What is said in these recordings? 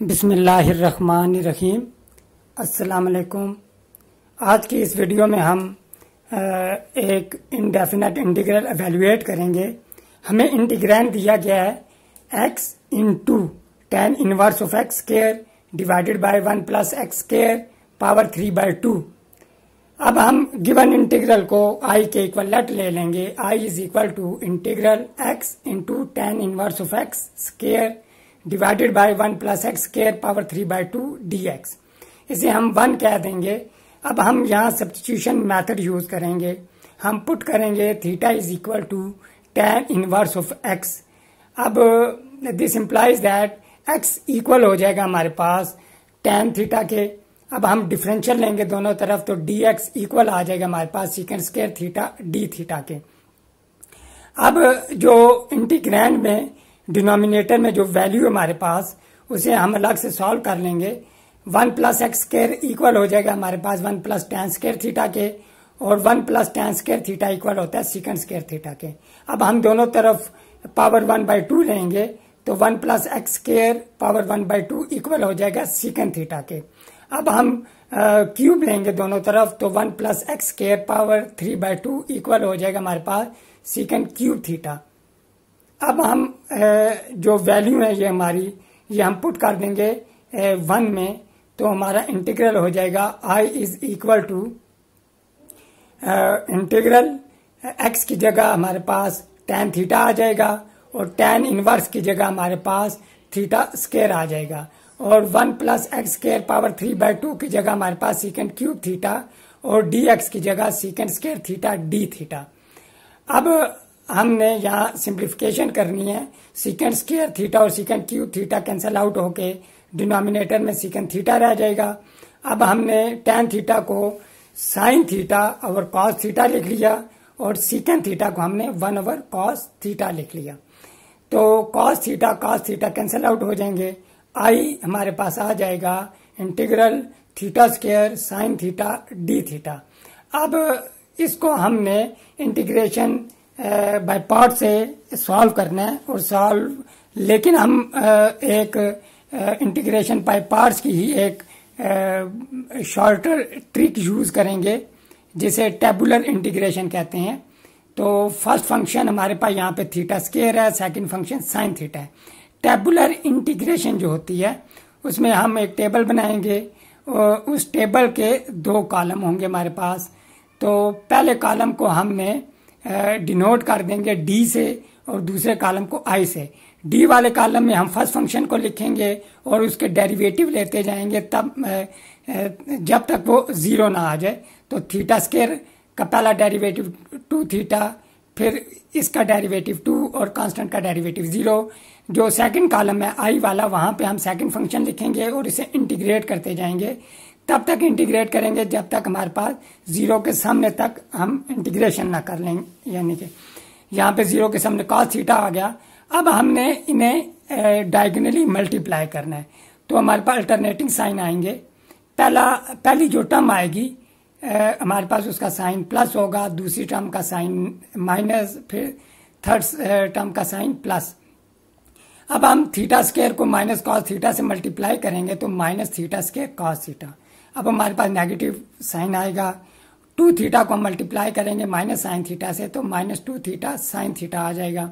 बिस्मिल्लाहिर्रहमानिर्रहीम। अस्सलाम वालेकुम। आज की इस वीडियो में हम एक इंडेफिनेट इंटीग्रल एवेल्युएट करेंगे। हमें इंटीग्रैंड दिया गया है x into tan inverse of x square divided by 1 plus x square power 3/2। अब हम गिवन इंटीग्रल को i के इक्वलेट ले लेंगे। i is equal to integral x into tan inverse of x square divided by 1 plus x square power 3/2 dx। इसे हम 1 कह देंगे। अब हम यहाँ सब्स्टिट्यूशन मेथड यूज करेंगे। हम पुट करेंगे theta is equal to tan inverse of x। अब this implies that x equal हो जाएगा हमारे पास tan थीटा के। अब हम डिफरेंशियल लेंगे दोनों तरफ, तो dx इक्वल आ जाएगा हमारे पास second square theta d theta के। अब जो इंटीग्रैंड में डिनोमिनेटर में जो वैल्यू हमारे पास, उसे हम अलग से सॉल्व कर लेंगे। 1 प्लस एक्स स्क्वायर इक्वल हो जाएगा हमारे पास 1 प्लस tan स्क्वायर थीटा के, और 1 plus tan square theta equal होता है सीकेंड स्क्वायर थीटा के। अब हम दोनों तरफ पावर 1/2 लेंगे, तो 1 plus x square power 1/2 equal हो जाएगा सीकेंड थीटा के। अब हम क्यूब लेंगे दोनों तरफ, तो 1 plus x square power 3/2 equal हो जाएगा हमारे पास सीकेंड क्यूब थीटा। अब हम जो वैल्यू है ये हमारी, ये हम पुट कर देंगे 1 में, तो हमारा इंटीग्रल हो जाएगा i is equal to integral x की जगह हमारे पास tan थीटा आ जाएगा, और tan इनवर्स की जगह हमारे पास थीटा स्क्वायर आ जाएगा, और 1 प्लस एक्स स्क्वायर पावर 3/2 की जगह हमारे पास सीकेंड क्यूब थीटा, और dx की जगह सीकेंड स्क्वायर थीटा d थीटा। अब हमने यहाँ सिंप्लीफिकेशन करनी है। सीकेंड स्क्वायर थीटा और सीकेंड क्यूब थीटा कैंसिल आउट होके डिनोमिनेटर में सीकेंड थीटा रह जाएगा। अब हमने tan थीटा को साइन थीटा और कॉस थीटा लिख लिया, और सीकेंड थीटा को हमने 1/cos थीटा लिख लिया। तो कॉस थीटा कैंसिल आउट हो जाएंगे। i हमारे पास आ जाएगा integral theta square sine theta d theta. अब इसको हमने इंटीग्रेशन बाय पार्ट से सॉल्व करना है, और लेकिन हम एक इंटीग्रेशन बाय पार्ट्स की ही एक शॉर्टर ट्रिक यूज करेंगे, जिसे टेबुलर इंटीग्रेशन कहते हैं। तो फर्स्ट फंक्शन हमारे पास यहाँ पे थीटा स्क्वायर है, सेकंड फंक्शन साइन थीटा है। टेबुलर इंटीग्रेशन जो होती है, उसमें हम एक टेबल बनाएंगे, और उस टेबल के 2 कॉलम होंगे हमारे पास। तो पहले कॉलम को हमने डिनोट कर देंगे d से, और दूसरे कॉलम को i से। d वाले कॉलम में हम फर्स्ट फंक्शन को लिखेंगे और उसके डेरिवेटिव लेते जाएंगे, तब जब तक वो 0 ना आ जाए। तो थीटा स्क्वायर का पहला डेरिवेटिव 2 थीटा, फिर इसका डेरिवेटिव 2 और कांस्टेंट का डेरिवेटिव 0। जो सेकंड कॉलम है i वाला, वहां पे हम सेकंड फंक्शन लिखेंगे और इसे इंटीग्रेट करते जाएंगे। तब तक इंटीग्रेट करेंगे जब तक हमारे पास 0 के सामने तक हम इंटीग्रेशन ना कर लेंगे, यानी कि यहाँ पे 0 के सामने cos थीटा आ गया। अब हमने इन्हें डायगोनली मल्टीप्लाई करना है, तो हमारे पास अल्टरनेटिंग साइन आएंगे। पहली जो टर्म आएगी हमारे पास, उसका साइन प्लस होगा, दूसरी टर्म का साइन माइनस, फिर थर्ड टर्म का साइन प्लस। अब हम थीटा स्क्वायर को माइनस cos थीटा से मल्टीप्लाई करेंगे, तो minus theta square cos theta. अब हमारे पास नेगेटिव साइन आएगा। 2 थीटा को हम मल्टीप्लाई करेंगे माइनस साइन थीटा से, तो -2 थीटा साइन थीटा आ जाएगा।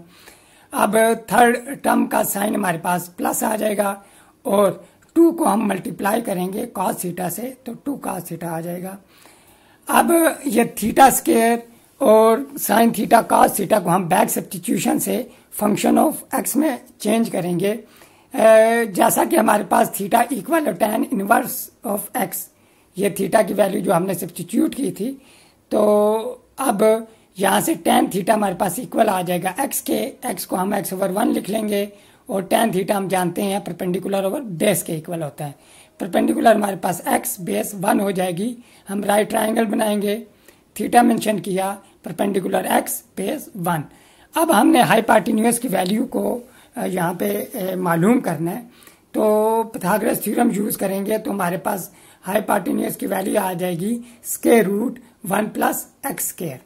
अब थर्ड टर्म का साइन हमारे पास प्लस आ जाएगा, और 2 को हम मल्टीप्लाई करेंगे cos थीटा से, तो 2 cos थीटा आ जाएगा। अब ये थीटा स्क्वायर और साइन थीटा cos थीटा को हम बैक सब्स्टिट्यूशन से फंक्शन ऑफ x में चेंज करेंगे। जैसा कि हमारे पास theta equal tan inverse of x, ये थीटा की वैल्यू जो हमने सब्स्टिट्यूट की थी, तो अब यहाँ से tan थीटा हमारे पास इक्वल आ जाएगा x के। x को हम x/1 लिख लेंगे, और tan थीटा हम जानते हैं परपेंडिकुलर ओवर बेस के इक्वल होता है। परपेंडिकुलर हमारे पास x बेस 1 हो जाएगी। हम राइट ट्राइंगल बनाएंगे, थीटा मेंशन किया, परपेंडिकुलर x बेस 1। अब हमने हाइपोटेन्यूज की वैल्यू को यहाँ पे मालूम करना है, तो पाइथागोरस थ्योरम यूज करेंगे, तो हमारे पास हाइपोटेन्यूज की वैल्यू आ जाएगी √1 प्लस एक्स स्क्वायर।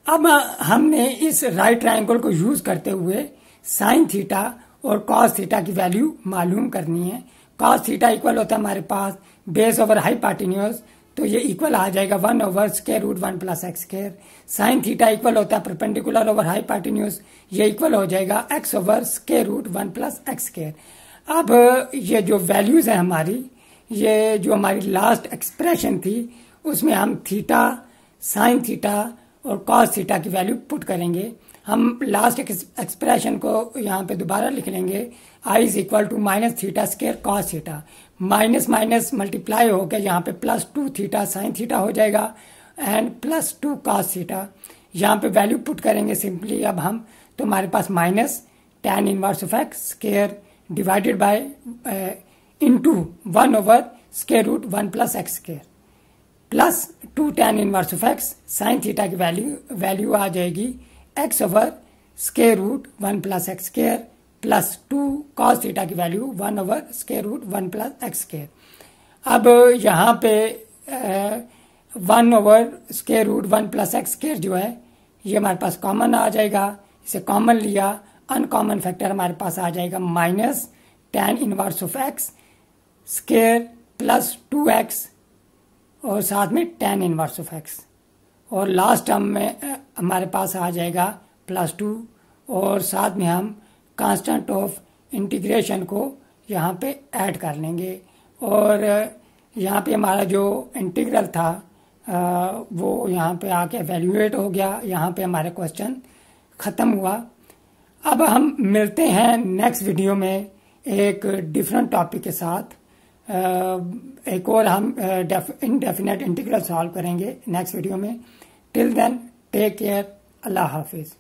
अब हमने इस राइट ट्राइंगल को यूज करते हुए साइन थीटा और कॉस थीटा की वैल्यू मालूम करनी है। कॉस थीटा इक्वल होता है हमारे पास बेस ओवर हाइपोटेन्यूज, तो ये इक्वल आ जाएगा 1 over square root 1 plus x square. Sine theta equal होता है परपेंडिकुलर ओवर हाइपोटेन्यूज, ये इक्वल हो जाएगा x over square root 1 plus x square. अब ये जो वैल्यूज है हमारी, ये जो हमारी लास्ट एक्सप्रेशन थी उसमें हम थीटा, साइन थीटा और कॉस थीटा की वैल्यू पुट करेंगे। हम लास्ट एक्सप्रेशन को यहाँ पे दोबारा लिख लेंगे, I is equal to minus theta square cos theta, minus minus multiply होकर यहाँ पे प्लस 2 थीटा साइन थीटा हो जाएगा एंड प्लस 2 कॉस थीटा। यहाँ पे वैल्यू पुट करेंगे सिंपली अब हम, तो हमारे पास minus tan inverse of x square divided by into 1 over square root 1 plus x square plus 2 tan inverse of x sine theta की वैल्यू आ जाएगी x over square root 1 plus x square plus 2 cos theta की value 1 over square root 1 plus x square. अब यहाँ पे 1 over square root 1 plus x square जो है ये हमारे पास कॉमन आ जाएगा, इसे कॉमन लिया, अनकॉमन फैक्टर हमारे पास आ जाएगा minus tan inverse of x square plus 2x और साथ में tan इनवर्स ऑफ एक्स, और लास्ट टर्म में हमारे पास आ जाएगा प्लस 2 और साथ में हम कांस्टेंट ऑफ इंटीग्रेशन को यहाँ पे ऐड कर लेंगे। और यहाँ पे हमारा जो इंटीग्रल था वो यहाँ पे आके एवेल्यूएट हो गया। यहाँ पे हमारे क्वेश्चन ख़त्म हुआ। अब हम मिलते हैं नेक्स्ट वीडियो में एक डिफरेंट टॉपिक के साथ। एक और हम इनडेफिनेट इंटीग्रल सॉल्व करेंगे नेक्स्ट वीडियो में। टिल देन टेक केयर, अल्लाह हाफिज़।